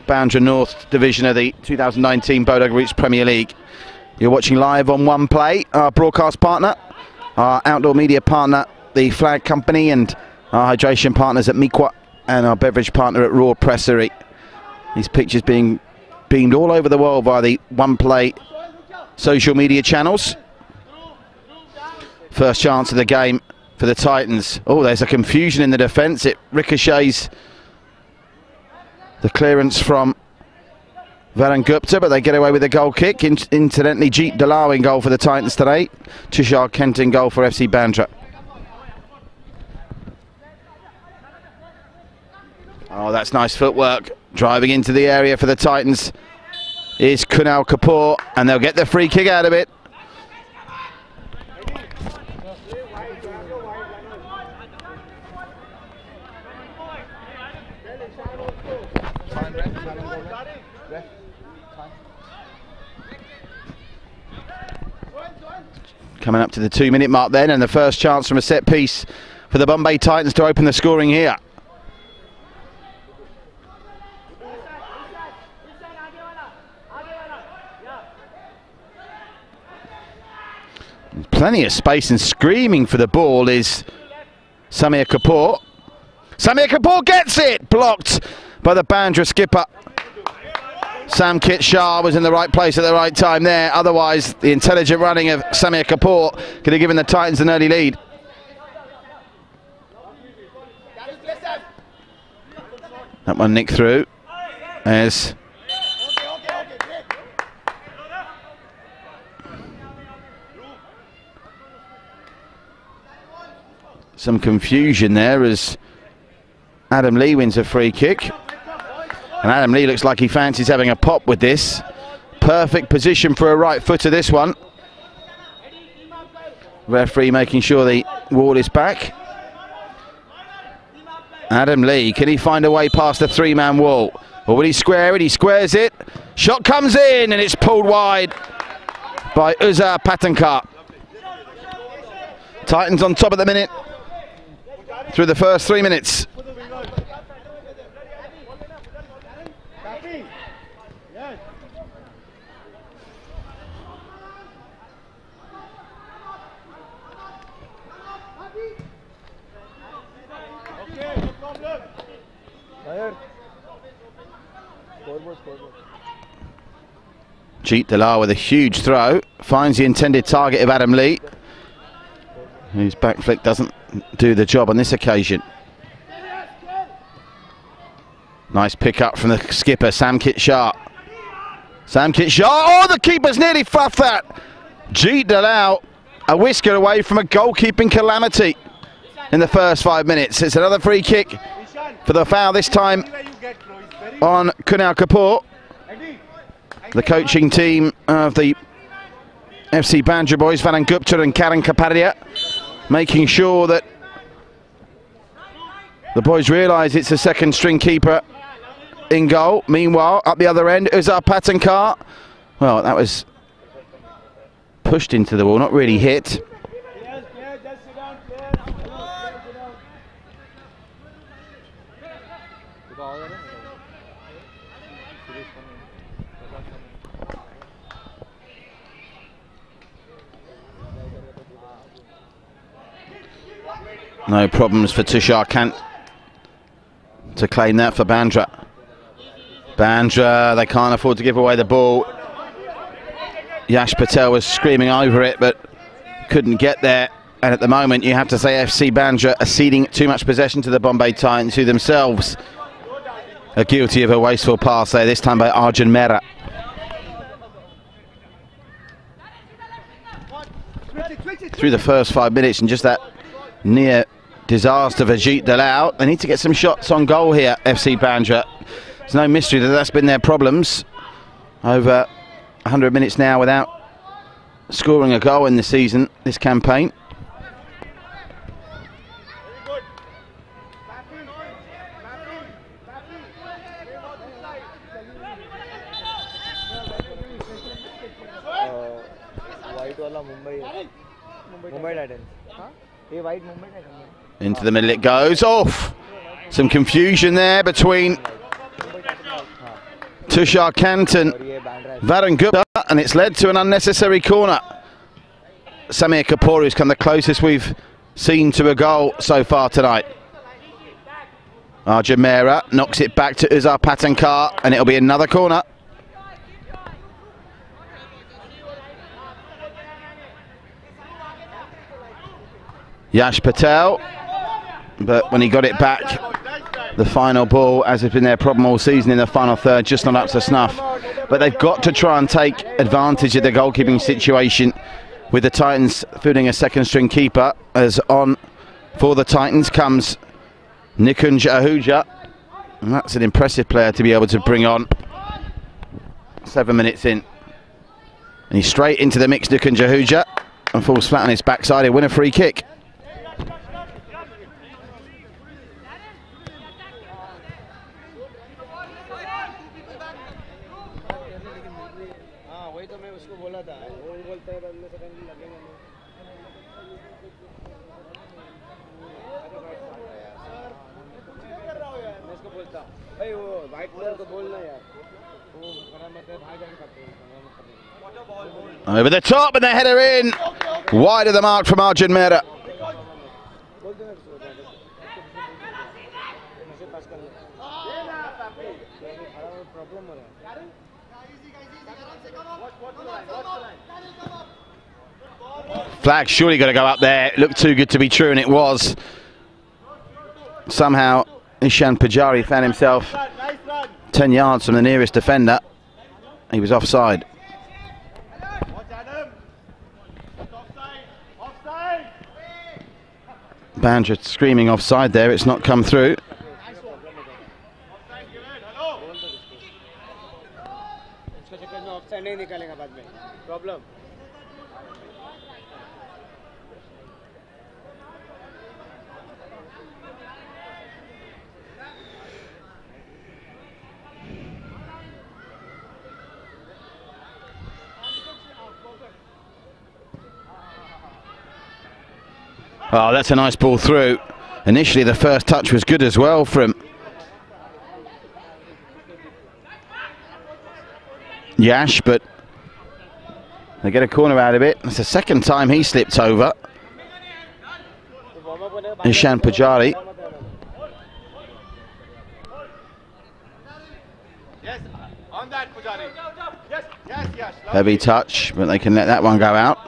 BANDRA North Division of the 2019 Bodo Gliwice Premier League. You're watching live on One Play, our broadcast partner, our outdoor media partner, the Flag Company, and our hydration partners at Miqua, and our beverage partner at Raw Pressery. These pictures being beamed all over the world via the One Play social media channels. First chance of the game for the Titans. Oh, there's a confusion in the defence. It ricochets the clearance from Varun Gupta, but they get away with a goal kick. Incidentally, Jeet Dalal in goal for the Titans today. Tushar Kent in goal for FC Bandra. Oh, that's nice footwork. Driving into the area for the Titans is Kunal Kapoor, and they'll get the free kick out of it. Coming up to the 2-minute mark then, and the first chance from a set piece for the Bombay Titans to open the scoring here. Plenty of space, and screaming for the ball is Samir Kapoor. Samir Kapoor gets it! Blocked by the Bandra skipper. Samkit Shah was in the right place at the right time there. Otherwise, the intelligent running of Samir Kapoor could have given the Titans an early lead. That one nicked through as some confusion there as Adam Lee wins a free kick. And Adam Lee looks like he fancies having a pop with this. Perfect position for a right footer, this one. Referee making sure the wall is back. Adam Lee, can he find a way past the three-man wall? Or will he square it? He squares it. Shot comes in, and it's pulled wide by Uzza Patankar. Titans on top at the minute through the first 3 minutes. Jeet Dalal with a huge throw, finds the intended target of Adam Lee, whose back flick doesn't do the job on this occasion. Nice pick up from the skipper, Samkit Shah. Samkit Shah, oh, the keeper's nearly fluffed that. Jeet Dalal a whisker away from a goalkeeping calamity in the first 5 minutes. It's another free kick for the foul, this time on Kunal Kapoor. The coaching team of the FC Bandra boys, Varun Gupta and Karan Kapadia, making sure that the boys realise it's a second string keeper in goal. Meanwhile, up the other end, Uzza Patankar. Well, that was pushed into the wall, not really hit. No problems for Tushar Kant to claim that for Bandra. Bandra, they can't afford to give away the ball. Yash Patel was screaming over it, but couldn't get there. And at the moment, you have to say FC Bandra are ceding too much possession to the Bombay Titans, who themselves are guilty of a wasteful pass there, this time by Arjun Mehra. Through the first 5 minutes, and just that near disaster for Jeet Dalal. They need to get some shots on goal here, FC Bandra. It's no mystery that that's been their problems. Over 100 minutes now without scoring a goal in the season, this campaign. Mumbai Titans. Into the middle it goes, off. Some confusion there between Tushar Canton, Varun Gupta, and it's led to an unnecessary corner. Samir Kapoor has come the closest we've seen to a goal so far tonight. Arjun Mehra knocks it back to Uzar Patankar, and it'll be another corner. Yash Patel, but when he got it back, the final ball, as has been their problem all season in the final third, just not up to snuff. But they've got to try and take advantage of the goalkeeping situation, with the Titans fielding a second string keeper, as on for the Titans comes Nikunj Ahuja, and that's an impressive player to be able to bring on 7 minutes in. And he's straight into the mix, Nikunj Ahuja, and falls flat on his backside. He'll win a free kick. Over the top, and the header in, wide of the mark from Arjun Mehra. Flag surely got to go up there. It looked too good to be true, and it was. Somehow Ishan Pujari found himself 10 yards from the nearest defender. He was offside. Bandra screaming offside there. It's not come through. Oh, that's a nice ball through. Initially, the first touch was good as well from Yash, but they get a corner out of it. It's the second time he slipped over. Ishan Pujari. Heavy touch, but they can let that one go out.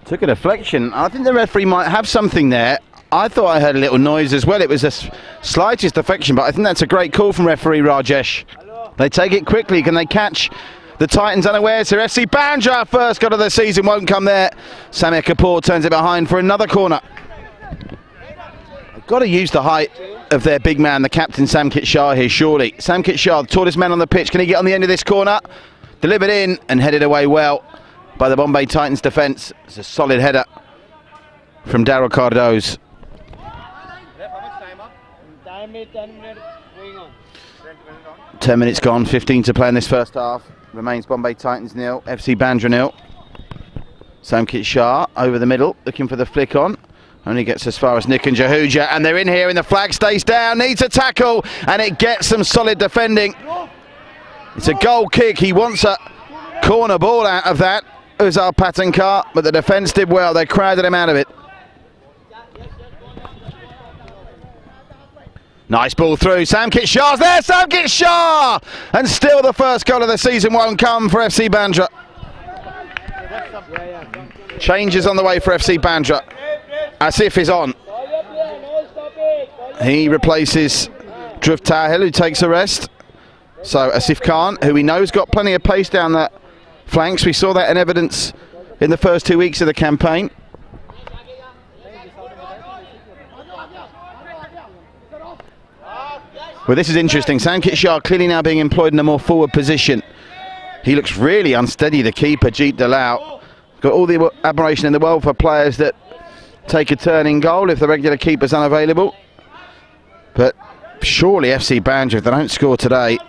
Took a deflection. I think the referee might have something there. I thought I heard a little noise as well. It was the slightest deflection, but I think that's a great call from referee Rajesh. They take it quickly. Can they catch the Titans unawares here? FC Bandra, first goal of the season, won't come there. Samir Kapoor turns it behind for another corner. They've got to use the height of their big man, the captain Samkit Shah here, surely. Samkit Shah, the tallest man on the pitch. Can he get on the end of this corner? Delivered in and headed away well by the Bombay Titans defence. It's a solid header from Daryl Cardoz. 10 minutes gone, 15 to play in this first half. Remains Bombay Titans 0, FC Bandra 0. Samkit Shah over the middle, looking for the flick on. Only gets as far as Nikunj Ahuja, and they're in here, and the flag stays down. Needs a tackle, and it gets some solid defending. It's a goal kick. He wants a corner ball out of that, Uzar Patankar, but the defence did well. They crowded him out of it. Nice ball through. Samkit Shah's there. Samkit Shah! And still the first goal of the season won't come for FC Bandra. Changes on the way for FC Bandra. Asif is on. He replaces Dhruv Tahil, who takes a rest. So Asif Khan, who we know has got plenty of pace down the flanks. We saw that in evidence in the first 2 weeks of the campaign. Well, this is interesting. Samkit Shah clearly now being employed in a more forward position. He looks really unsteady, the keeper, Jeet Dalal. Got all the admiration in the world for players that take a turn in goal if the regular keeper's unavailable. But surely FC Bandra, if they don't score today,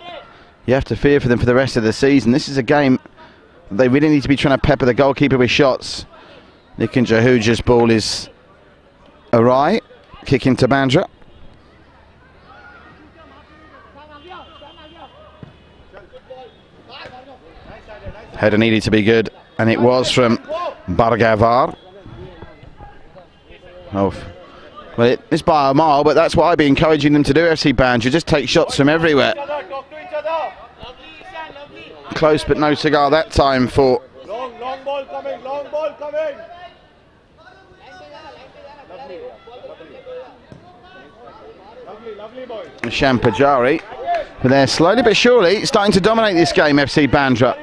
you have to fear for them for the rest of the season. This is a game they really need to be trying to pepper the goalkeeper with shots. Nikunj Ahuja's ball is awry. Kick into Bandra. Header needed to be good, and it was from Bargavar. Oh, well, it's by a mile, but that's what I'd be encouraging them to do, FC Bandra. Just take shots from everywhere. Close, but no cigar that time for... Long ball coming, long ball coming. Lovely boy. Shampajari. But they're slowly but surely starting to dominate this game, FC Bandra.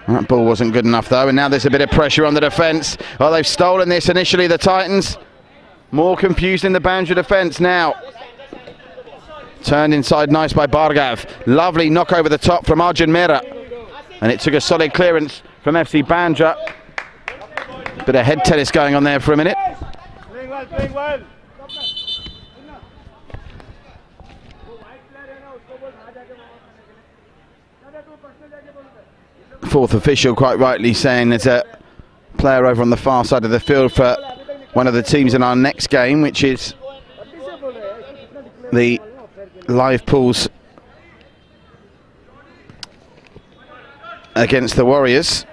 That ball wasn't good enough though, and now there's a bit of pressure on the defence. Oh, they've stolen this initially, the Titans. More confused in the Bandra defence now. Turned inside nice by Bargav. Lovely knock over the top from Arjun Mera. And it took a solid clearance from FC Bandra. Bit of head tennis going on there for a minute. Playing well, playing well. Fourth official quite rightly saying there's a player over on the far side of the field for one of the teams in our next game, which is the live pools against the Warriors.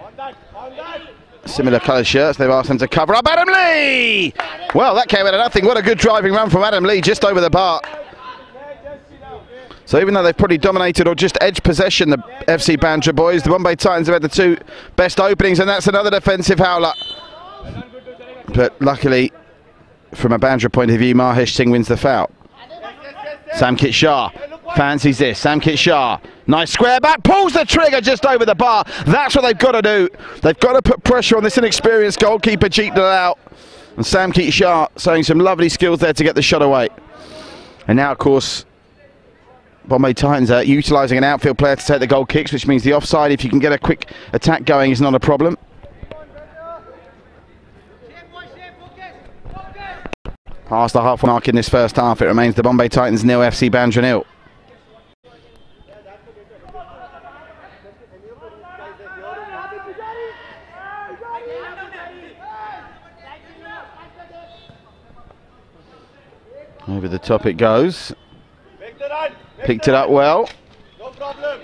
Similar colour shirts, they've asked them to cover up. Adam Lee! Well, that came out of nothing. What a good driving run from Adam Lee, just over the bar. So even though they've probably dominated or just edged possession, the FC Bandra boys, the Bombay Titans have had the two best openings, and that's another defensive howler. But luckily, from a Bandra point of view, Mahesh Singh wins the foul. Samkit Shah fancies this. Samkit Shah, nice square back, pulls the trigger just over the bar. That's what they've got to do. They've got to put pressure on this inexperienced goalkeeper, Jeet Dalal. And Samkit Shah showing some lovely skills there to get the shot away. And now, of course, Bombay Titans are utilising an outfield player to take the goal kicks, which means the offside, if you can get a quick attack going, is not a problem. Past the half mark in this first half, it remains the Bombay Titans 0, FC Bandra 0. Over the top it goes. Picked it up well. No problem.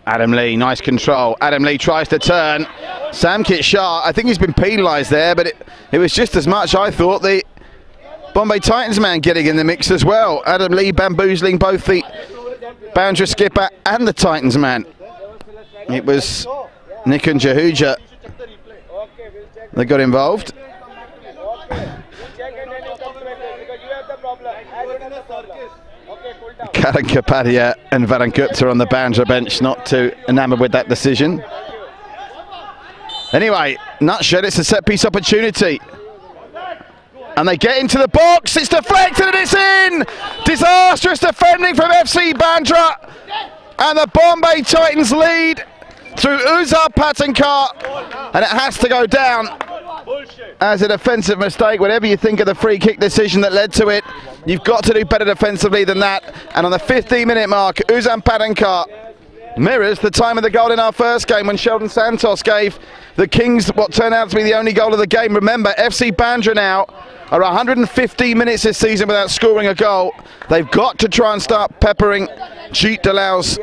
Adam Lee, nice control. Adam Lee tries to turn. Samkit Shah, I think he's been penalised there, but it was just as much, I thought, the Bombay Titans man getting in the mix as well. Adam Lee bamboozling both the Bandra skipper and the Titans man. It was Nick and Jahuja that got involved. Karan Kapadia and Varun Gupta on the Bandra bench, not too enamoured with that decision. Anyway, nutshell, it's a set-piece opportunity. And they get into the box, it's deflected and it's in! Disastrous defending from FC Bandra. And the Bombay Titans lead through Uzar Patankar. And it has to go down as a defensive mistake. Whatever you think of the free kick decision that led to it, you've got to do better defensively than that. And on the 15-minute mark, Uzan Patankar mirrors the time of the goal in our first game when Sheldon Santos gave the Kings what turned out to be the only goal of the game. Remember, FC Bandra now are 115 minutes this season without scoring a goal. They've got to try and start peppering Jeet Dalal's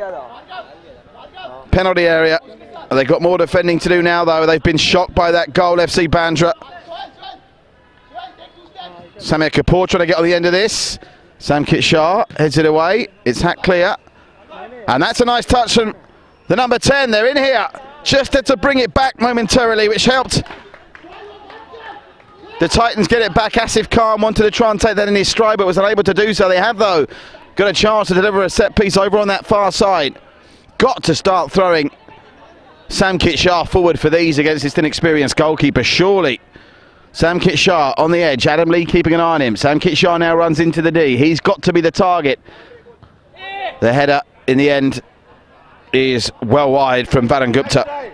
penalty area. They've got more defending to do now, though. They've been shocked by that goal, FC Bandra. Samir Kapoor trying to get on the end of this. Samkit Shah heads it away. It's hat clear. And that's a nice touch from the number 10. They're in here. Just had to bring it back momentarily, which helped the Titans get it back. Asif Khan wanted to try and take that in his stride, but was unable to do so. They have, though, got a chance to deliver a set piece over on that far side. Got to start throwing Samkit Shah forward for these against this inexperienced goalkeeper, surely. Samkit Shah on the edge, Adam Lee keeping an eye on him. Samkit Shah now runs into the D. He's got to be the target. The header in the end is well wide from Varun Gupta.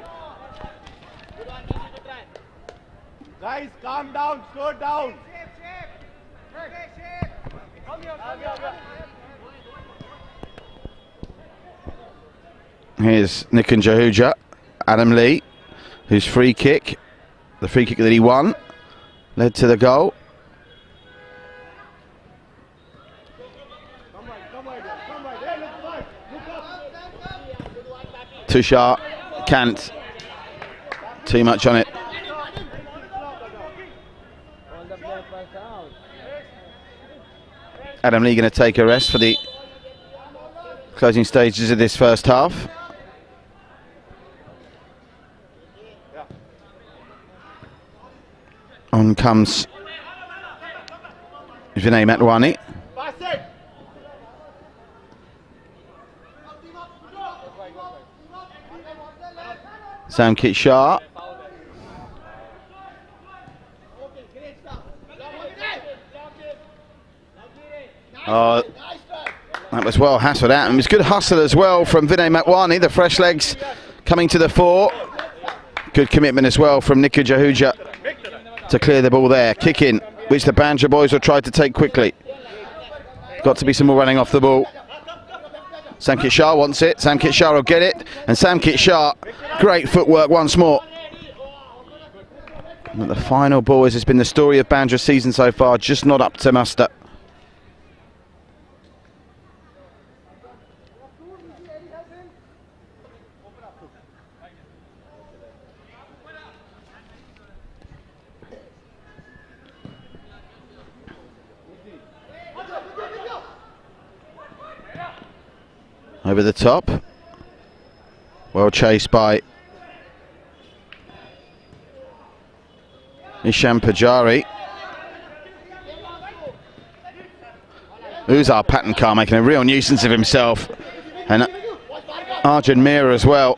Guys, calm down, slow down. Here's Nikunj Jahuja, Adam Lee, whose free kick, the free kick that he won, led to the goal. Tushar can't. Too much on it. Adam Lee going to take a rest for the closing stages of this first half. On comes Vinay Matwani. Samkit Shah. Oh, that was well hassled out. And it was good hustle as well from Vinay Matwani. The fresh legs coming to the fore. Good commitment as well from Niku Jahuja to clear the ball there. Kick in, which the Bandra boys will try to take quickly. Got to be some more running off the ball. Samkit Shah wants it. Samkit Shah will get it. And Samkit Shah, great footwork once more. And the final ball has been the story of Bandra's season so far, just not up to muster. Over the top. Well chased by Isham Pujari. Uzar Patankar making a real nuisance of himself. And Arjun Meera as well.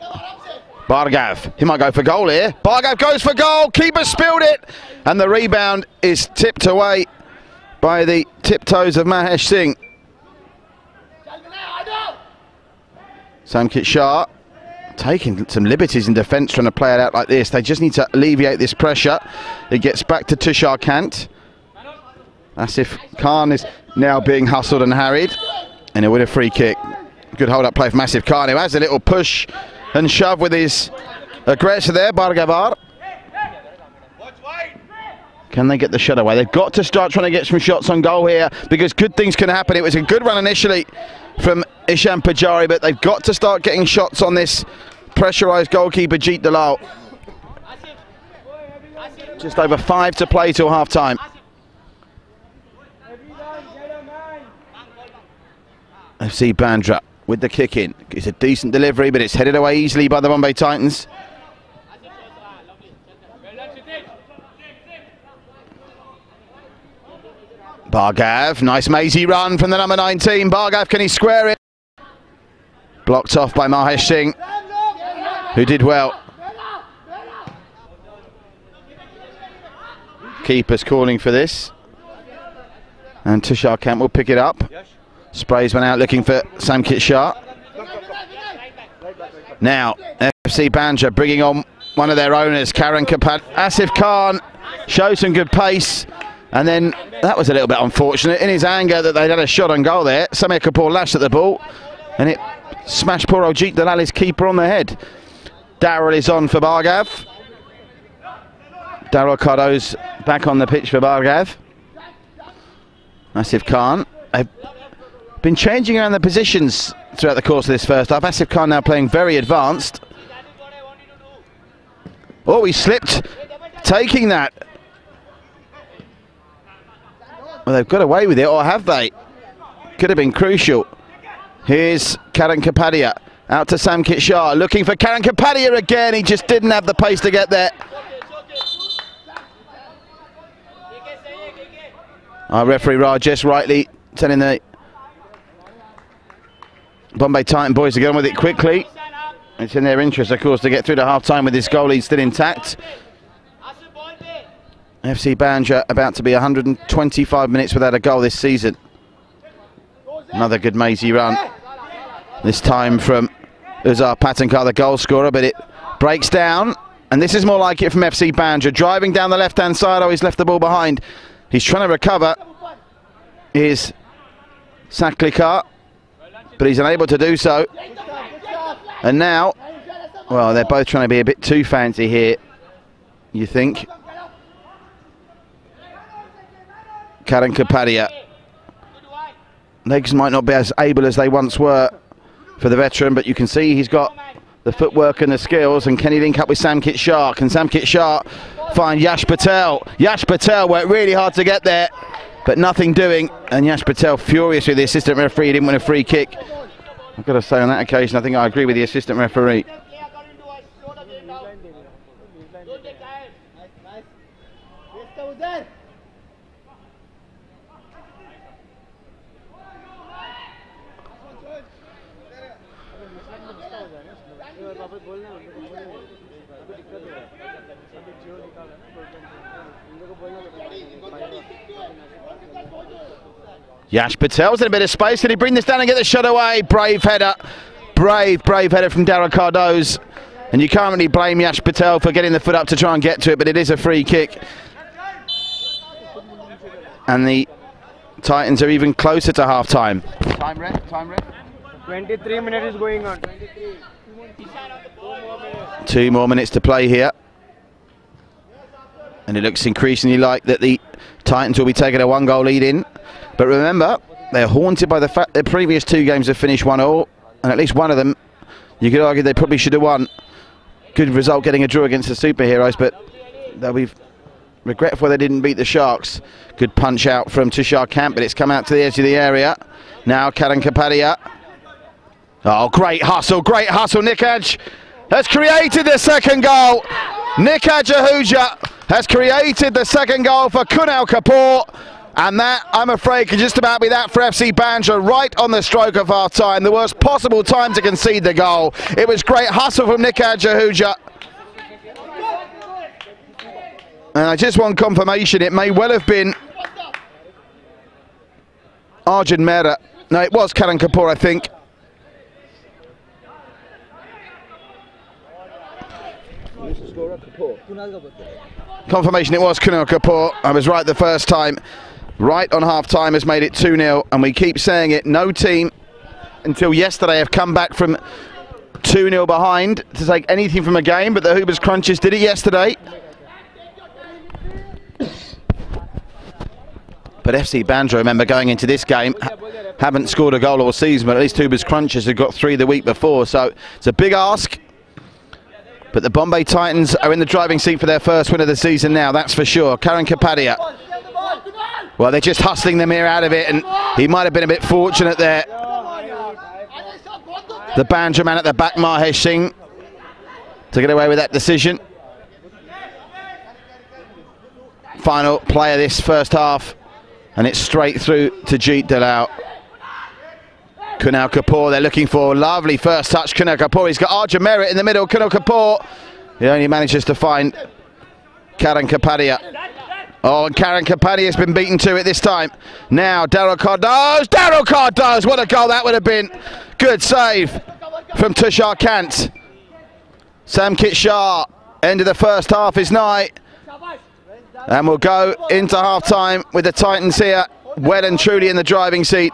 Bhargav, he might go for goal here. Bhargav goes for goal. Keeper spilled it. And the rebound is tipped away by the tiptoes of Mahesh Singh. Samkit Shah taking some liberties in defence trying to play it out like this. They just need to alleviate this pressure. It gets back to Tushar Kant. Asif Khan is now being hustled and harried. And he'll win a free kick. Good hold-up play from Asif Khan, who has a little push and shove with his aggressor there, Bhargavar. Can they get the shot away? They've got to start trying to get some shots on goal here because good things can happen. It was a good run initially from Isham Pujari, but they've got to start getting shots on this pressurised goalkeeper Jeet Dalal. Just over 5 to play till half-time. FC Bandra with the kick-in. It's a decent delivery, but it's headed away easily by the Bombay Titans. Bhargav, nice mazy run from the number 19. Bhargav, can he square it? Blocked off by Mahesh Singh, who did well. Keeper's calling for this. And Tushar Kant will pick it up. Sprays one out looking for Samkit Shah. Now, FC Bandra bringing on one of their owners, Karan Kapat. Asif Khan shows some good pace. And then that was a little bit unfortunate in his anger that they'd had a shot on goal there. Samir Kapoor lashed at the ball and it smashed poor old Jeet Dalali's keeper on the head. Darrell is on for Bhargav. Darrell Cardo's back on the pitch for Bhargav. Asif Khan. They've been changing around the positions throughout the course of this first half. Asif Khan now playing very advanced. Oh, he slipped, taking that. Well, they've got away with it, or have they? Could have been crucial. Here's Karan Kapadia out to Samkit Shah, looking for Karan Kapadia again. He just didn't have the pace to get there. Our referee Rajesh rightly telling the Bombay Titan boys to get on with it quickly. It's in their interest, of course, to get through to half-time with this goal lead still intact. FC Bandra about to be 125 minutes without a goal this season. Another good mazy run. This time from Uzar Patankar, the goal scorer, but it breaks down. And this is more like it from FC Bandra. Driving down the left-hand side. Oh, he's left the ball behind. He's trying to recover. Is Saklikar, but he's unable to do so. And now, well, they're both trying to be a bit too fancy here, you think. Karan Kapadia Legs might not be as able as they once were for the veteran, but you can see he's got the footwork and the skills. And can he link up with Samkit Shah? Can Samkit Shah find Yash Patel? Yash Patel worked really hard to get there, but nothing doing. And Yash Patel furious with the assistant referee. He didn't win a free kick. I've got to say on that occasion, I think I agree with the assistant referee. Yash Patel's in a bit of space. Can he bring this down and get the shot away? Brave header. Brave header from Darragh Cardoz. And you can't really blame Yash Patel for getting the foot up to try and get to it, but it is a free kick. And the Titans are even closer to half-time. Time ref, time ref. 23 minutes is going on. 2 more minutes to play here. And it looks increasingly like that the Titans will be taking a 1-goal lead in. But remember, they're haunted by the fact their previous 2 games have finished 1-1, and at least one of them, you could argue they probably should have won. Good result getting a draw against the Superheroes, but they'll be regretful they didn't beat the Sharks. Good punch out from Tushar Kant, but it's come out to the edge of the area. Now Karan Kapadia. Oh, great hustle, Nikaj has created the second goal. Nikaj Ahuja has created the second goal for Kunal Kapoor. And that, I'm afraid, could just about be that for FC Bandra right on the stroke of half-time. The worst possible time to concede the goal. It was great hustle from Nikaj Ahuja. And I just want confirmation, it may well have been Arjun Mehra. No, it was Karan Kapoor, I think. Confirmation, it was Kunal Kapoor. I was right the first time. Right on half-time has made it 2-0, and we keep saying it, no team until yesterday have come back from 2-0 behind to take anything from a game, but the Hoobers Crunchers did it yesterday. But FC Bandra, remember, going into this game, haven't scored a goal all season, but at least Hoobers Crunchers have got 3 the week before, so it's a big ask. But the Bombay Titans are in the driving seat for their first win of the season now, that's for sure. Karan Kapadia. Well, they're just hustling the mirror out of it, and he might have been a bit fortunate there. The Bandra man at the back, Mahesh Singh, to get away with that decision. Final play of this first half, and it's straight through to Jeet Dalal. Kunal Kapoor, they're looking for lovely first touch. Kunal Kapoor, he's got Arjun Mehra in the middle. Kunal Kapoor, he only manages to find Karan Kapadia. Oh, and Karan Kapadia has been beaten to it this time. Now, Darragh Cardoz, what a goal that would have been. Good save from Tushar Kant. Samkit Shah, end of the first half is nigh. And we'll go into half-time with the Titans here, well and truly in the driving seat.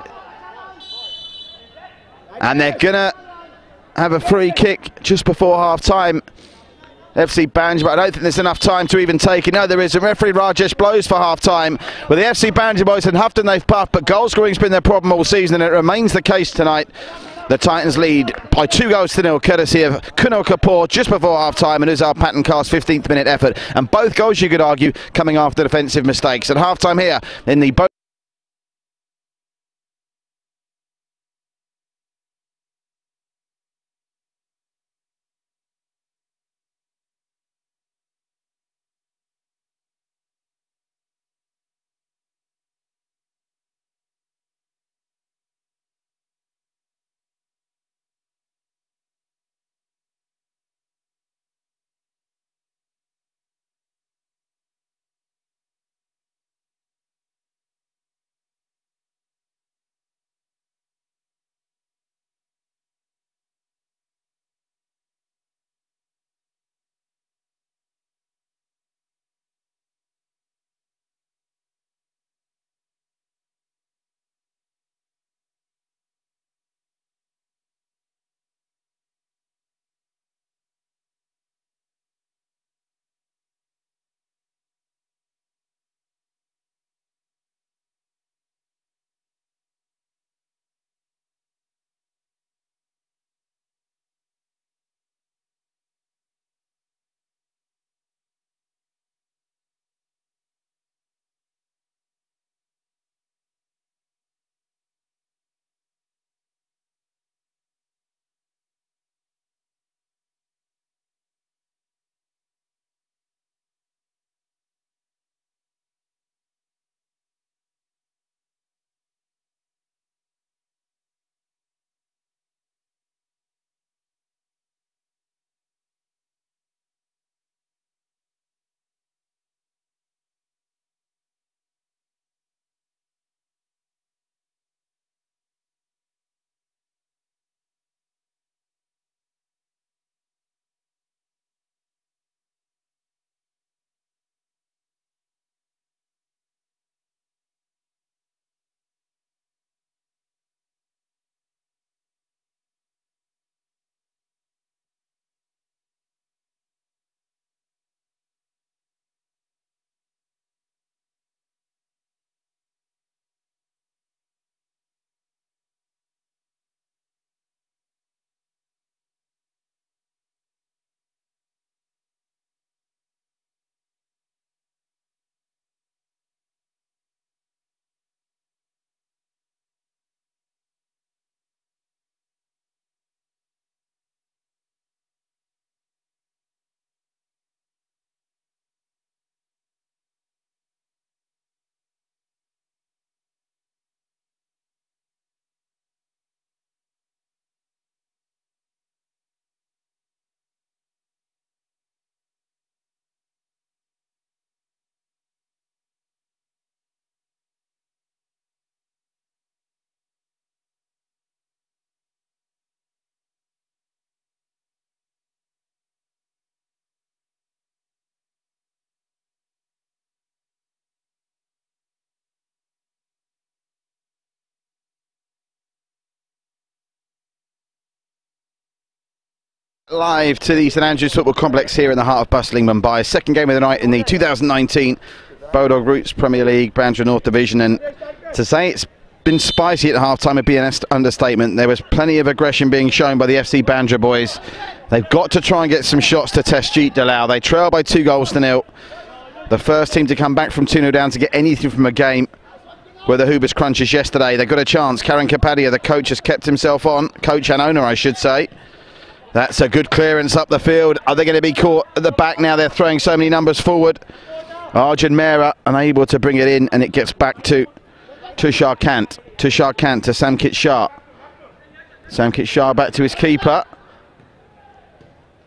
And they're going to have a free kick just before half-time. FC Bandra, but I don't think there's enough time to even take it. No, there isn't. Referee Rajesh blows for half-time. Well, the FC Bandra boys and Houghton, they've puffed, but goal scoring's been their problem all season, and it remains the case tonight. The Titans lead by 2-0, courtesy of Kunal Kapoor just before half-time and Uzal Patankar's 15th minute effort. And both goals, you could argue, coming after defensive mistakes. At half-time here in the Live to the St Andrews Football Complex here in the heart of bustling Mumbai. Second game of the night in the 2019 Bodog Roots Premier League BANDRA North Division, and to say it's been spicy at half-time would be an understatement. There was plenty of aggression being shown by the FC BANDRA boys. They've got to try and get some shots to test Jeet Dalal. They trail by 2-0. The first team to come back from 2-0 down to get anything from a game were the Hubers Crunchers yesterday. They got a chance. Karan Kapadia, the coach, has kept himself on. Coach and owner, I should say. That's a good clearance up the field. Are they going to be caught at the back now? They're throwing so many numbers forward. Arjun Mehra unable to bring it in, and it gets back to Tushar Kant. Tushar Kant to Samkit Shah. Samkit Shah back to his keeper.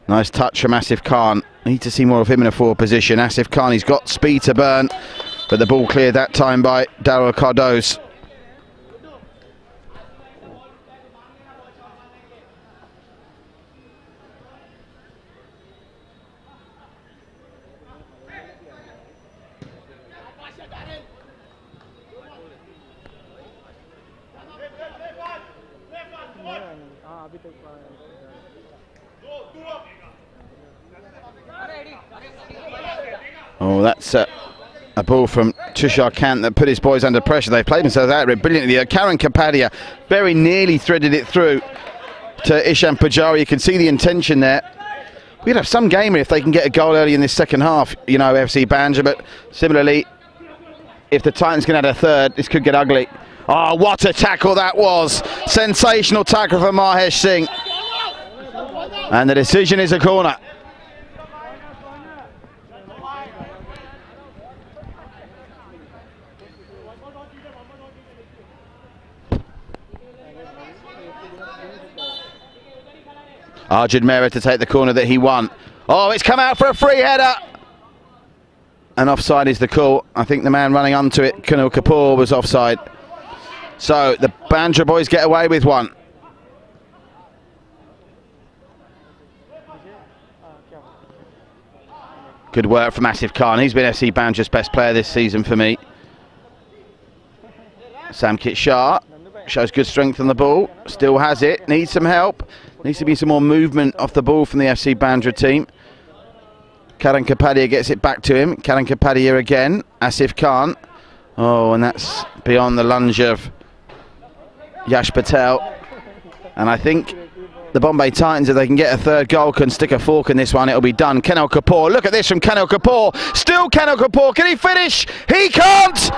Nice touch from Asif Khan. Need to see more of him in a forward position. Asif Khan, he's got speed to burn, but the ball cleared that time by Darryl Cardoz. Oh, that's a ball from Tushar Kant that put his boys under pressure. They played themselves out of it brilliantly. Karan Kapadia very nearly threaded it through to Ishan Pujari. You can see the intention there. We'd have some game if they can get a goal early in this second half, you know, FC BANDRA, but similarly, if the Titans can add a third, this could get ugly. Oh, what a tackle that was. Sensational tackle from Mahesh Singh. And the decision is a corner. Arjun Mehra to take the corner that he won. Oh, it's come out for a free header. And offside is the call. I think the man running onto it, Kunal Kapoor, was offside. So the BANDRA boys get away with one. Good work from Asif Khan. He's been FC BANDRA's best player this season for me. Samkit Shah shows good strength on the ball. Still has it. Needs some help. Needs to be some more movement off the ball from the FC BANDRA team. Karan Kapadia gets it back to him. Karan Kapadia again. Asif Khan. Oh, and that's beyond the lunge of Yash Patel. And I think the Bombay Titans, if they can get a third goal, can stick a fork in this one. It'll be done. Kunal Kapoor. Look at this from Kunal Kapoor. Still Kunal Kapoor. Can he finish? He can't!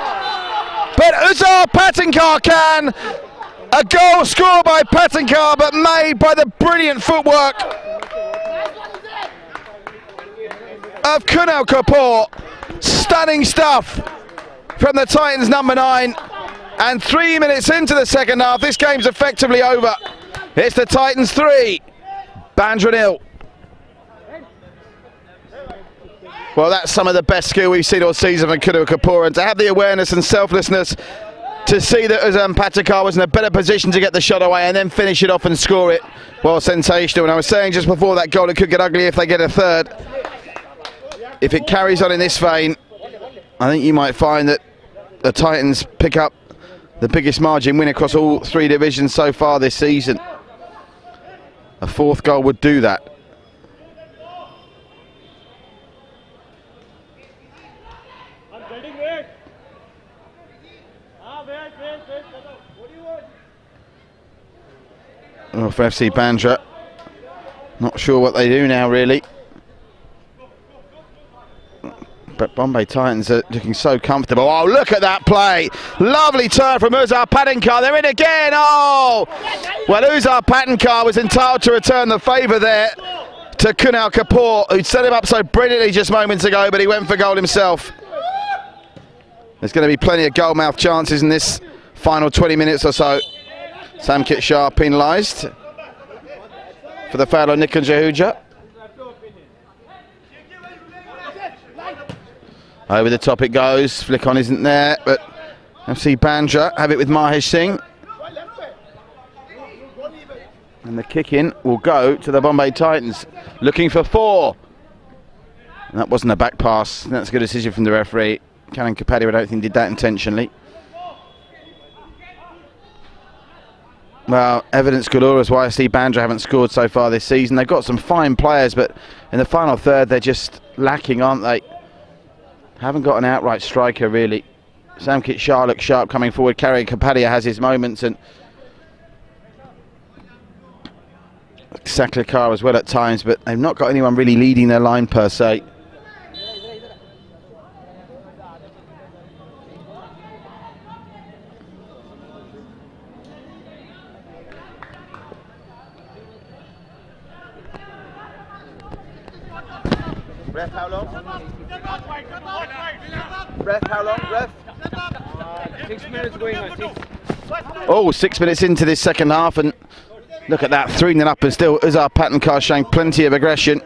But Uzar Patinkar can. A goal scored by Patinkar, but made by the brilliant footwork of Kunal Kapoor. Stunning stuff from the Titans number 9. And 3 minutes into the second half, this game's effectively over. It's the Titans 3, BANDRA 0. Well, that's some of the best skill we've seen all season from Kunal Kapoor, and to have the awareness and selflessness to see that Uzam Patinkar was in a better position to get the shot away and then finish it off and score it, well, sensational. And I was saying just before that goal, it could get ugly if they get a third. If it carries on in this vein, I think you might find that the Titans pick up the biggest margin win across all 3 divisions so far this season. A 4th goal would do that. Oh, for FC BANDRA, not sure what they do now really. But Bombay Titans are looking so comfortable. Oh, look at that play. Lovely turn from Uzar Patinkar. They're in again. Oh! Well, Uzar Patinkar was entitled to return the favour there to Kunal Kapoor, who'd set him up so brilliantly just moments ago, but he went for goal himself. There's going to be plenty of goal-mouth chances in this final 20 minutes or so. Samkit Shah penalised for the foul on Nikunj Ahuja. Over the top it goes. Flick on isn't there, but FC BANDRA have it with Mahesh Singh. And the kick in will go to the Bombay Titans, looking for 4. And that wasn't a back pass. That's a good decision from the referee. Karan Kapadia, I don't think, did that intentionally. Well, evidence galore is why I see BANDRA haven't scored so far this season. They've got some fine players, but in the final third they're just lacking, aren't they? Haven't got an outright striker really. Samkit Shah looks sharp coming forward. Kari Kapadia has his moments, and Saklikar as well at times, but they've not got anyone really leading their line per se. Ref, how long? Ref, how long? Ref? 6 minutes going on. 6. Oh, 6 minutes into this second half, and look at that, 3-0 up, and still Uzar Patankar showing plenty of aggression.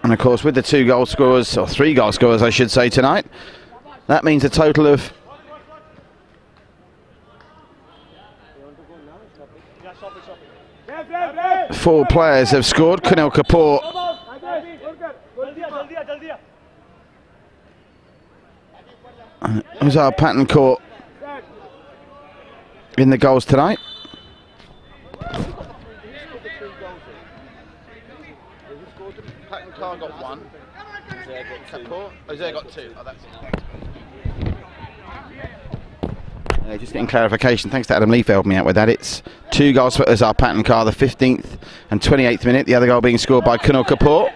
And of course, with the 2 goal scorers, or 3 goal scorers I should say tonight, that means a total of 4 players have scored. Kunal Kapoor and Uzar Patankar in the goals tonight. Patankar got 1. Uzar got 2. Oh, that's it. Just getting clarification. Thanks to Adam Lee for helping me out with that. It's 2 goals for Uzar Patankar, the 15th and 28th minute. The other goal being scored by Kunal Kapoor.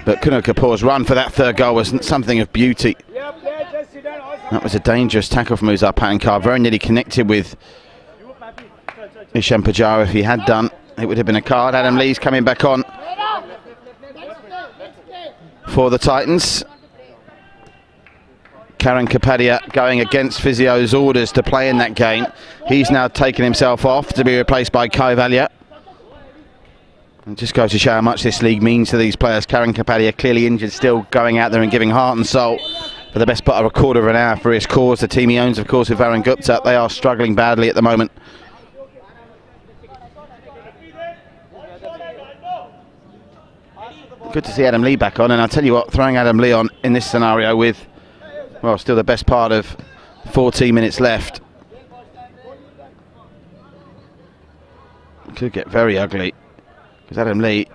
But Kunal Kapoor's run for that 3rd goal was something of beauty. That was a dangerous tackle from Uzar Patankar. Very nearly connected with Ishan Pujara. If he had done, it would have been a card. Adam Lee's coming back on for the Titans. Karan Kapadia going against Physio's orders to play in that game. He's now taken himself off to be replaced by Kai Valia. It just goes to show how much this league means to these players. Karan Kapadia clearly injured, still going out there and giving heart and soul for the best part of a quarter of an hour for his cause. The team he owns, of course, with Varun Gupta, they are struggling badly at the moment. Good to see Adam Lee back on, and I'll tell you what, throwing Adam Lee on in this scenario with, well, still the best part of 14 minutes left, could get very ugly, because Adam Lee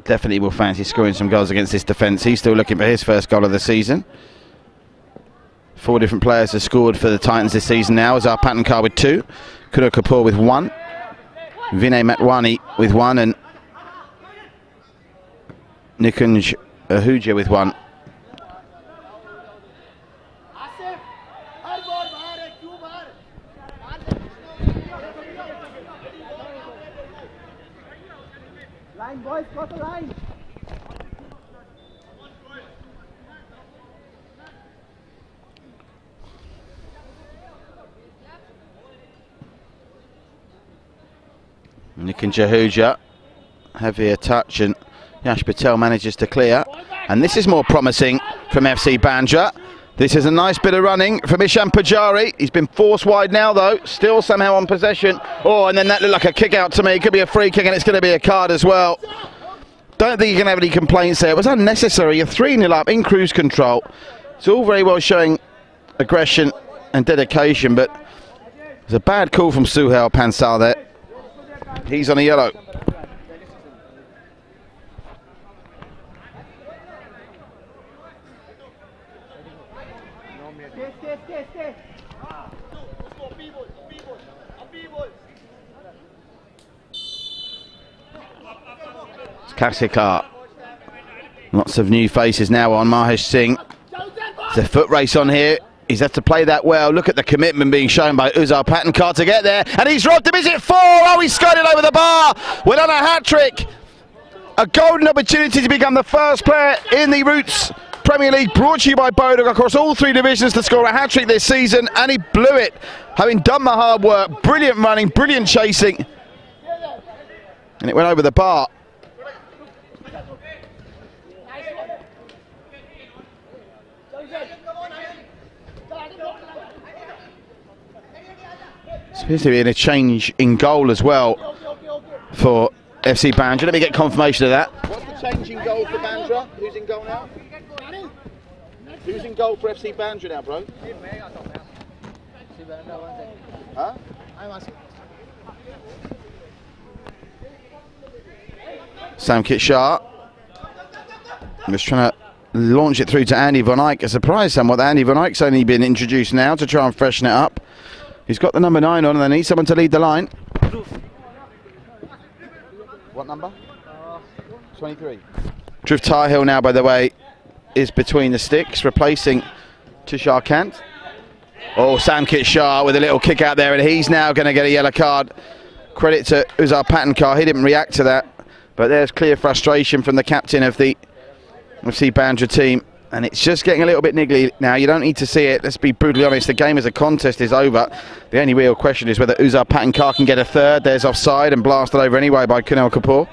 definitely will fancy scoring some goals against this defence. He's still looking for his first goal of the season. 4 different players have scored for the Titans this season now. Uzar Patankar with 2, Kunal Kapoor with 1, Vinay Matwani with 1, and Nikunj Ahuja with 1. Line, boys, got the line. Nikunj Ahuja, heavier touch, and Yash Patel manages to clear. And this is more promising from FC Bandra. This is a nice bit of running from Ishan Pujari. He's been forced wide now, though. Still somehow on possession. Oh, and then that looked like a kick out to me. It could be a free kick, and it's going to be a card as well. Don't think you can have any complaints there. It was unnecessary. You're 3-0 up in cruise control. It's all very well showing aggression and dedication, but there's a bad call from Suhail Pansal there. He's on a yellow. Kasikar. Lots of new faces now on. Mahesh Singh. There's a foot race on here. He's had to play that well. Look at the commitment being shown by Uzar Patankar to get there. And he's robbed him. Is it 4? Oh, he's skirted over the bar. We're on a hat-trick. A golden opportunity to become the first player in the Roots Premier League, brought to you by Bodog, across all 3 divisions, to score a hat-trick this season. And he blew it, having done the hard work. Brilliant running, brilliant chasing. And it went over the bar. Appears to be in a change in goal as well for FC Bandra. Let me get confirmation of that. What's the change in goal for Bandra? Who's in goal now? Who's in goal for FC Bandra now, bro? Huh? Samkit Shah. I'm just trying to launch it through to Andy Van Eyck. A surprise somewhat that Andy Van Eyck's only been introduced now to try and freshen it up. He's got the number 9 on and they need someone to lead the line. What number? 23. Dhruv Tahil now, by the way, is between the sticks, replacing Tushar Kant. Oh, Samkit Shah with a little kick out there, and he's now going to get a yellow card. Credit to Uzar Patankar, he didn't react to that. But there's clear frustration from the captain of the FC Bandra team. And it's just getting a little bit niggly now. You don't need to see it. Let's be brutally honest. The game as a contest is over. The only real question is whether Uzar Patankar can get a third. There's offside and blasted over anyway by Kunal Kapoor.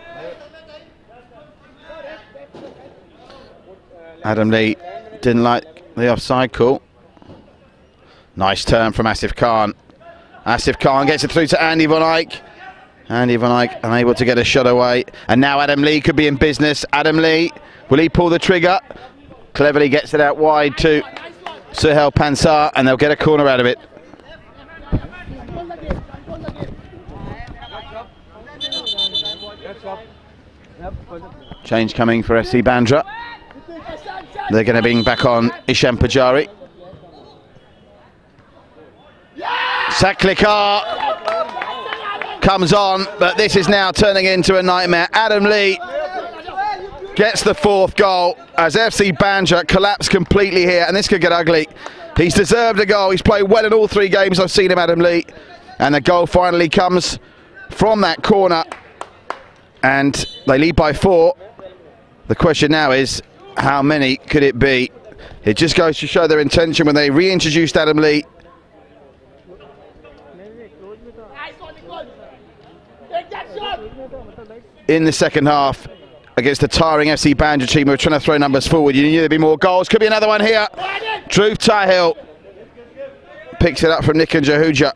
Adam Lee didn't like the offside call. Nice turn from Asif Khan. Asif Khan gets it through to Andy Van Eyck. Andy Van Eyck unable to get a shot away. And now Adam Lee could be in business. Adam Lee, will he pull the trigger? Cleverly gets it out wide to Suhail Pansar, and they'll get a corner out of it. Change coming for FC Bandra. They're going to bring back on Isham Pujari. Saklikar comes on, but this is now turning into a nightmare. Adam Lee gets the 4th goal as FC Bandra collapse completely here, and this could get ugly. He's deserved a goal. He's played well in all 3 games I've seen him, Adam Lee, and the goal finally comes from that corner, and they lead by 4. The question now is, how many could it be? It just goes to show their intention when they reintroduced Adam Lee. In the second half, against the tiring FC Bandra team who are trying to throw numbers forward. You knew there'd be more goals. Could be another one here. Dhruv Tahil picks it up from Nikan Jahuja.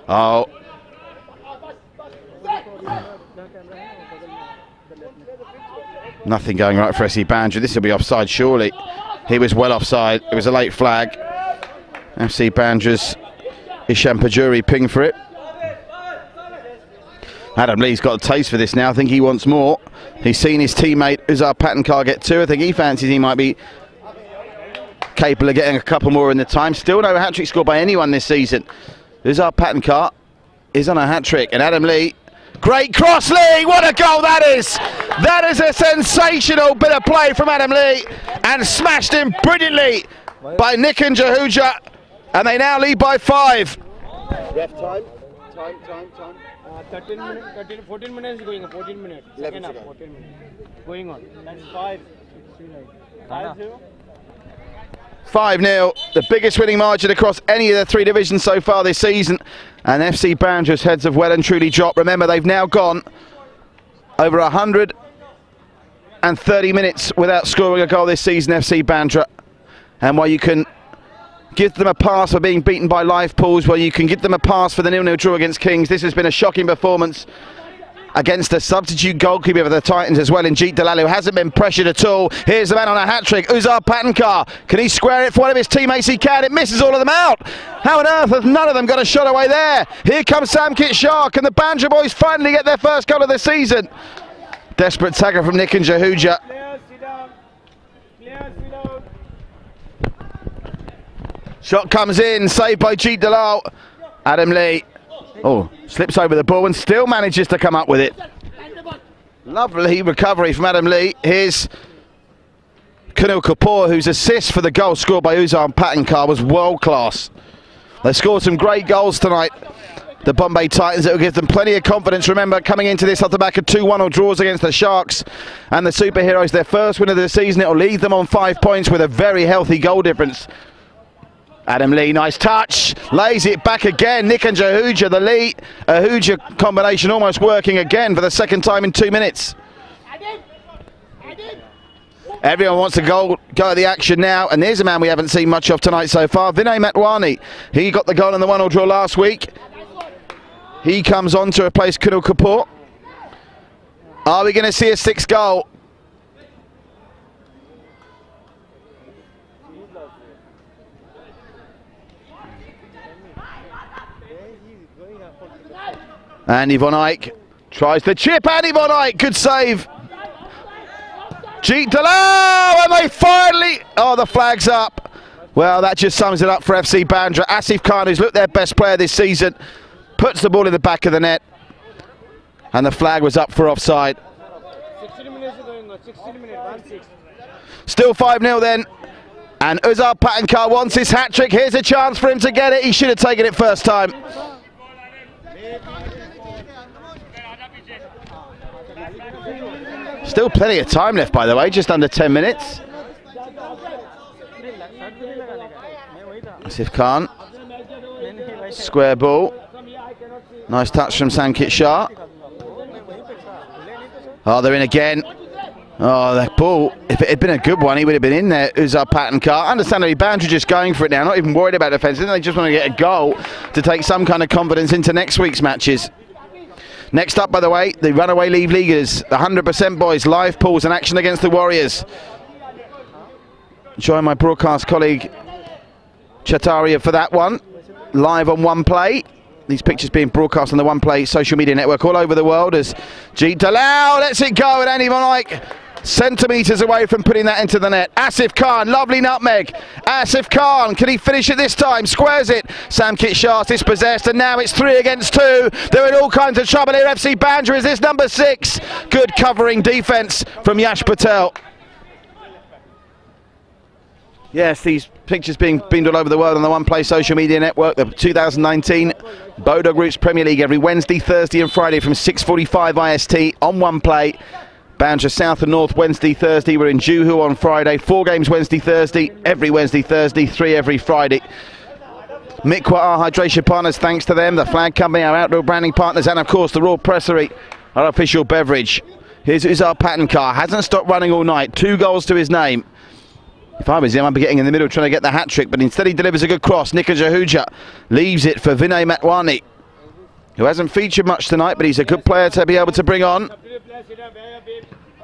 Oh. Nothing going right for FC Bandra. This will be offside surely. He was well offside. It was a late flag. FC Bandra's Isham Pujari pinged for it. Adam Lee's got a taste for this now. I think he wants more. He's seen his teammate Uzar Patankar get 2. I think he fancies he might be capable of getting a couple more in the time. Still no hat-trick scored by anyone this season. Uzar Patankar is on a hat-trick, and Adam Lee, great cross, Lee! What a goal that is! That is a sensational bit of play from Adam Lee, and smashed him brilliantly by Nikan Jahuja, and they now lead by 5. Ref time. 14 minutes going on, 14 minutes. Second half, 14 minutes. Going on. That's 5. 5-0. 5-0, the biggest winning margin across any of the 3 divisions so far this season. And FC Bandra's heads have well and truly dropped. Remember, they've now gone over 130 minutes without scoring a goal this season, FC Bandra. And while you can give them a pass for being beaten by live pools, well, you can give them a pass for the 0-0 draw against Kings. This has been a shocking performance against a substitute goalkeeper for the Titans as well, in Jeet Dalal, who hasn't been pressured at all. Here's the man on a hat-trick, Uzar Patankar. Can he square it for one of his teammates? He can. It misses all of them out. How on earth have none of them got a shot away there? Here comes Samkit Shah. Can the Bandra boys finally get their first goal of the season? Desperate tackle from Nikan Jahuja. Shot comes in, saved by Jeet Dalal. Adam Lee, slips over the ball and still manages to come up with it. Lovely recovery from Adam Lee. Here's Kunal Kapoor, whose assist for the goal scored by Uzar Patankar was world class. They scored some great goals tonight, the Bombay Titans, that will give them plenty of confidence. Remember, coming into this off the back of 2-1 draws against the Sharks and the Superheroes, their first win of the season. It will lead them on 5 points with a very healthy goal difference. Adam Lee, nice touch, lays it back again. Nikan Jahuja, the Lee Ahuja combination almost working again for the second time in 2 minutes. Everyone wants to go at the action now, and there's a man we haven't seen much of tonight so far, Vinay Matwani. He got the goal in the 1-1 draw last week. He comes on to replace Kunal Kapoor. Are we going to see a 6th goal? Andy Van Eyck tries the chip. Andy Van Eyck, good save. Jeet Dalal, and they finally... Oh, the flag's up. Well, that just sums it up for FC Bandra. Asif Khan, who's looked their best player this season, puts the ball in the back of the net. And the flag was up for offside. 16 minutes going on. 16 minutes, 1-6. Still 5-0 then. And Uzar Patankar wants his hat-trick. Here's a chance for him to get it. He should have taken it first time. Still plenty of time left, by the way, just under 10 minutes. Asif Khan. Square ball. Nice touch from Samkit Shah. Oh, they're in again. Oh, that ball, if it had been a good one, he would have been in there. Uzar Patankar. Understandably, Bandra just going for it now, not even worried about defence. They just want to get a goal to take some kind of confidence into next week's matches. Next up, by the way, the Runaway League Leaguers, the 100% boys, live pools and action against the Warriors. Join my broadcast colleague Chataria for that one, live on One Play. These pictures being broadcast on the One Play social media network all over the world as Jeet Dalal lets it go, and Andy Van Eyck centimetres away from putting that into the net. Asif Khan, lovely nutmeg. Asif Khan, can he finish it this time? Squares it. Samkit Shah's dispossessed, and now it's 3 against 2. They're in all kinds of trouble here. FC Bandra is this number 6. Good covering defence from Yash Patel. Yes, these pictures being beamed all over the world on the One Play social media network. The 2019 Bodo Group's Premier League every Wednesday, Thursday and Friday from 6:45 IST on One Play. Bandra South and North Wednesday, Thursday. We're in Juhu on Friday. 4 games Wednesday, Thursday. Every Wednesday, Thursday. 3 every Friday. Mikwa, our hydration partners, thanks to them. The Flag Company, our outdoor branding partners. And of course, the Raw Pressery, our official beverage. Here's Uzar Patankar. Hasn't stopped running all night. 2 goals to his name. If I was him, I'd be getting in the middle trying to get the hat-trick. But instead he delivers a good cross. Nika Jahuja leaves it for Vinay Matwani, who hasn't featured much tonight, but he's a good player to be able to bring on.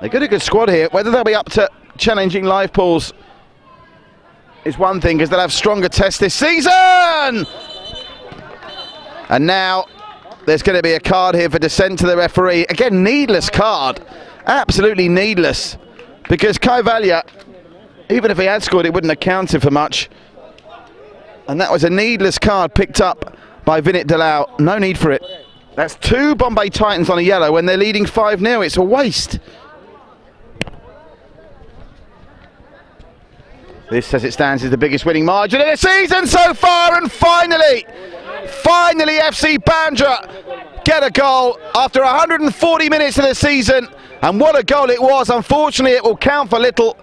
They've got a good squad here. Whether they'll be up to challenging live pools is one thing, because they'll have stronger tests this season. And now there's going to be a card here for dissent to the referee. Again, needless card. Absolutely needless. Because Kaivalya, even if he had scored, it wouldn't have counted for much. And that was a needless card picked up by Vinit Dalal. No need for it. That's 2 Bombay Titans on a yellow when they're leading 5-0. It's a waste. This, as it stands, is the biggest winning margin of the season so far. And finally FC Bandra get a goal after 140 minutes of the season. And what a goal it was. Unfortunately, it will count for little,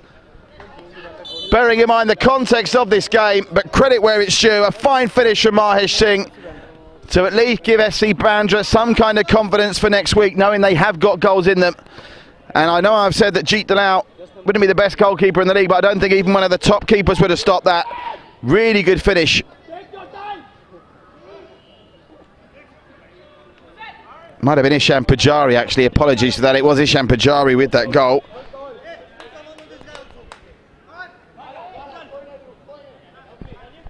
bearing in mind the context of this game, but credit where it's due. A fine finish from Mahesh Singh to at least give FC Bandra some kind of confidence for next week, knowing they have got goals in them. And I know I've said that Jeet Dalal wouldn't be the best goalkeeper in the league, but I don't think even one of the top keepers would have stopped that. Really good finish. Might have been Isham Pujari, actually. Apologies for that. It was Isham Pujari with that goal.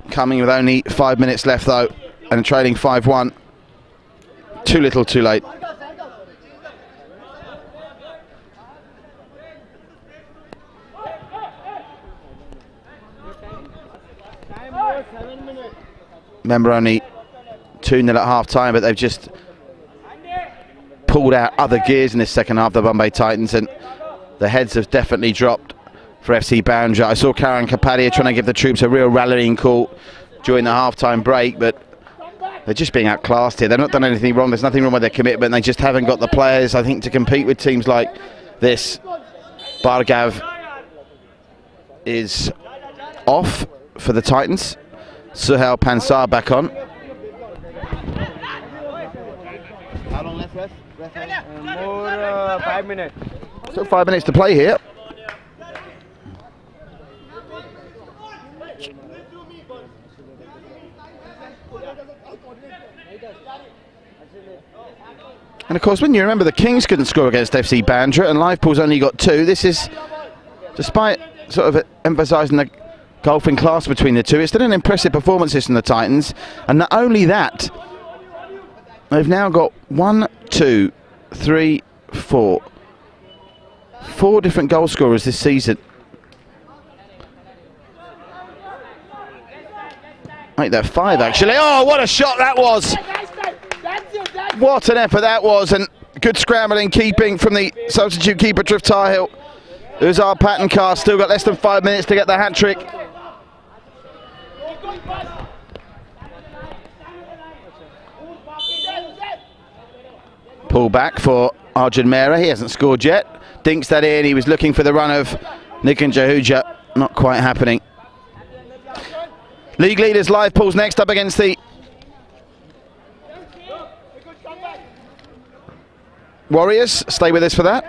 Coming with only 5 minutes left, though, and trailing 5-1. Too little, too late. Remember, only 2-0 at half-time, but they've just pulled out other gears in this second half, the Bombay Titans, and the heads have definitely dropped for FC Bandra. I saw Karan Kapadia trying to give the troops a real rallying call during the half-time break, but they're just being outclassed here. They've not done anything wrong. There's nothing wrong with their commitment. They just haven't got the players, I think, to compete with teams like this. Bhargav is off for the Titans. Suhail Pansar back on. How long left, ref? More 5 minutes. Still 5 minutes to play here. And of course, when you remember the Kings couldn't score against FC Bandra and Liverpool's only got 2, this is, despite sort of emphasising the golfing class between the two, it's still an impressive performance from the Titans. And not only that, they've now got 1, 2, 3, 4 different goal scorers this season. Make that 5 actually. Oh, what a shot that was! What an effort that was, and good scrambling keeping from the substitute keeper Drift Tahill. Uzar Patankar still got less than 5 minutes to get the hat-trick. Pull back for Arjun Mehra, he hasn't scored yet. Dinks that in, he was looking for the run of Nikan Jahuja, not quite happening. League leaders Liverpool's next up against the Warriors. Stay with us for that.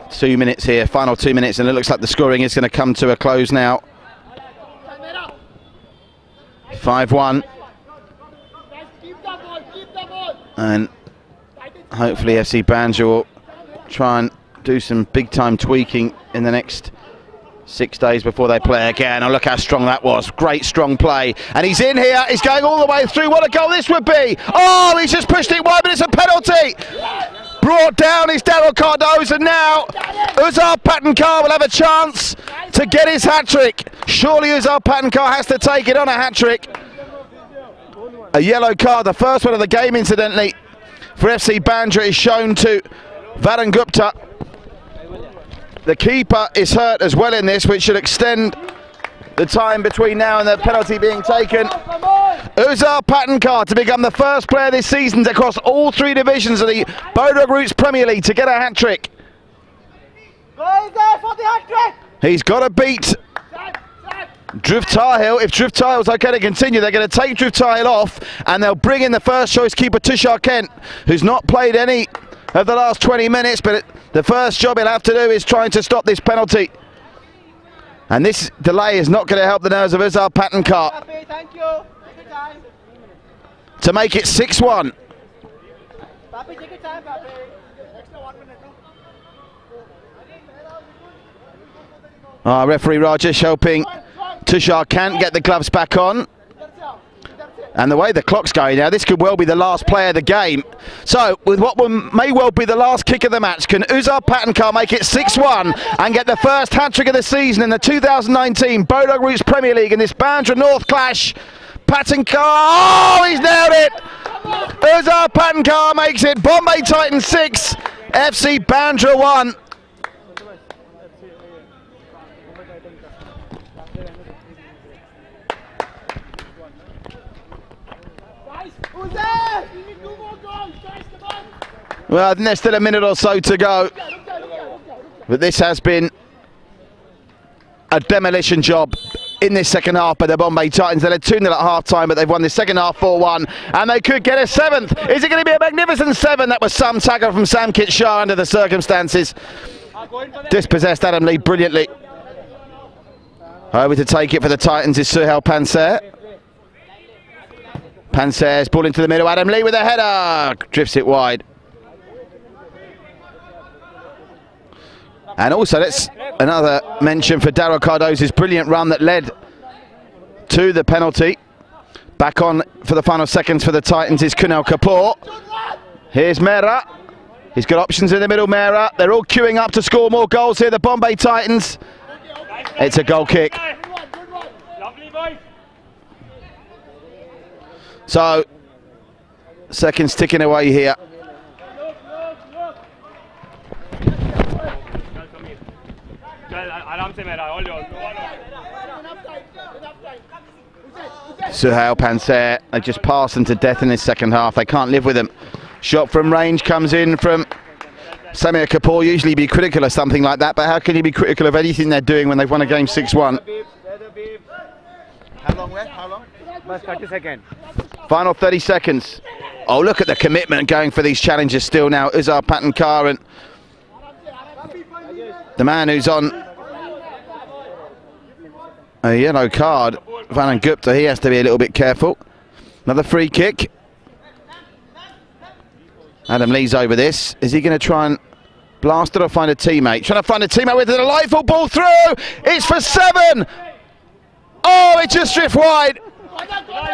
2 minutes here, final 2 minutes, and it looks like the scoring is going to come to a close now. 5-1. And hopefully FC Bandra will try and do some big time tweaking in the next 6 days before they play again. Oh, look how strong that was. Great strong play. And he's in here. He's going all the way through. What a goal this would be. Oh, he's just pushed it wide, but it's a penalty. Brought down is Daryl Cardoza, and now Uzar Patankar will have a chance to get his hat-trick. Surely Uzar Patankar has to take it on a hat-trick. A yellow card, the first one of the game incidentally, for FC Bandra is shown to Varun Gupta. The keeper is hurt as well in this, which should extend the time between now and the penalty being taken. Uzar Patankar to become the first player this season across all 3 divisions of the BANDRA Group's Premier League to get a hat-trick. He's got to beat Drift Tahill. If Drift Tahill's okay to continue, they're going to take Drift Tahill off and they'll bring in the first choice keeper Tushar Kent, who's not played any of the last 20 minutes, but the first job he'll have to do is trying to stop this penalty. And this delay is not going to help the nerves of Uzar Patankar to make it 6-1. Referee Rajesh helping Tushar Kant get the gloves back on. And the way the clock's going now, this could well be the last play of the game. So, with what may well be the last kick of the match, can Uzar Patankar make it 6-1 and get the first hat-trick of the season in the 2019 BANDRA Group's Premier League in this Bandra North clash? Patankar, oh, he's nailed it! Uzar Patankar makes it Bombay Titans 6, FC Bandra 1. Well, I think there's still a minute or so to go, but this has been a demolition job in this second half by the Bombay Titans. They led 2-0 at half time, but they've won the second half 4-1, and they could get a 7th. Is it going to be a magnificent 7? That was some tackle from Samkit Shah under the circumstances. Dispossessed Adam Lee brilliantly. Over to take it for the Titans is Suhail Panser. Panser's ball into the middle. Adam Lee with a header. Drifts it wide. And also, let's another mention for Daryl Cardoza's brilliant run that led to the penalty. Back on for the final seconds for the Titans is Kunal Kapoor. Here's Mehra. He's got options in the middle, Mehra. They're all queuing up to score more goals here, the Bombay Titans. It's a goal kick. So, seconds ticking away here. Suhail Panser, they just passed them to death in this second half. They can't live with them. Shot from range comes in from Samir Kapoor. Usually be critical of something like that, but how can you be critical of anything they're doing when they've won a game 6-1? How long left? How long? 30 seconds. Final 30 seconds. Oh, look at the commitment going for these challenges still now. Uzar Patankar and the man who's on a yellow card. Van Gupta, he has to be a little bit careful. Another free kick. Adam Lee's over this. Is he going to try and blast it or find a teammate? Trying to find a teammate with a delightful ball through. It's for 7. Oh, it just drifted wide.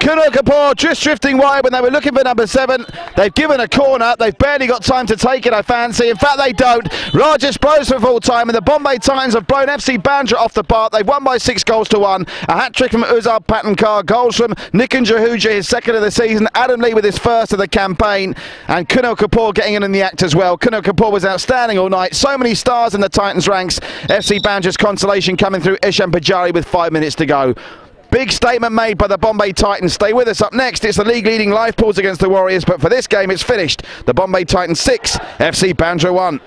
Kunal Kapoor just drifting wide when they were looking for number 7. They've given a corner. They've barely got time to take it, I fancy. In fact, they don't. Rajesh blows for full time, and the Bombay Titans have blown FC Bandra off the park. They've won by 6 goals to 1. A hat-trick from Uzar Patankar. Goals from Nikunj Jahuja, his second of the season. Adam Lee with his first of the campaign. And Kunal Kapoor getting in the act as well. Kunal Kapoor was outstanding all night. So many stars in the Titans ranks. FC Bandra's consolation coming through Ishan Pujari with 5 minutes to go. Big statement made by the Bombay Titans. Stay with us. Up next, it's the league-leading live pools against the Warriors, but for this game, it's finished. The Bombay Titans 6, FC Bandra 1.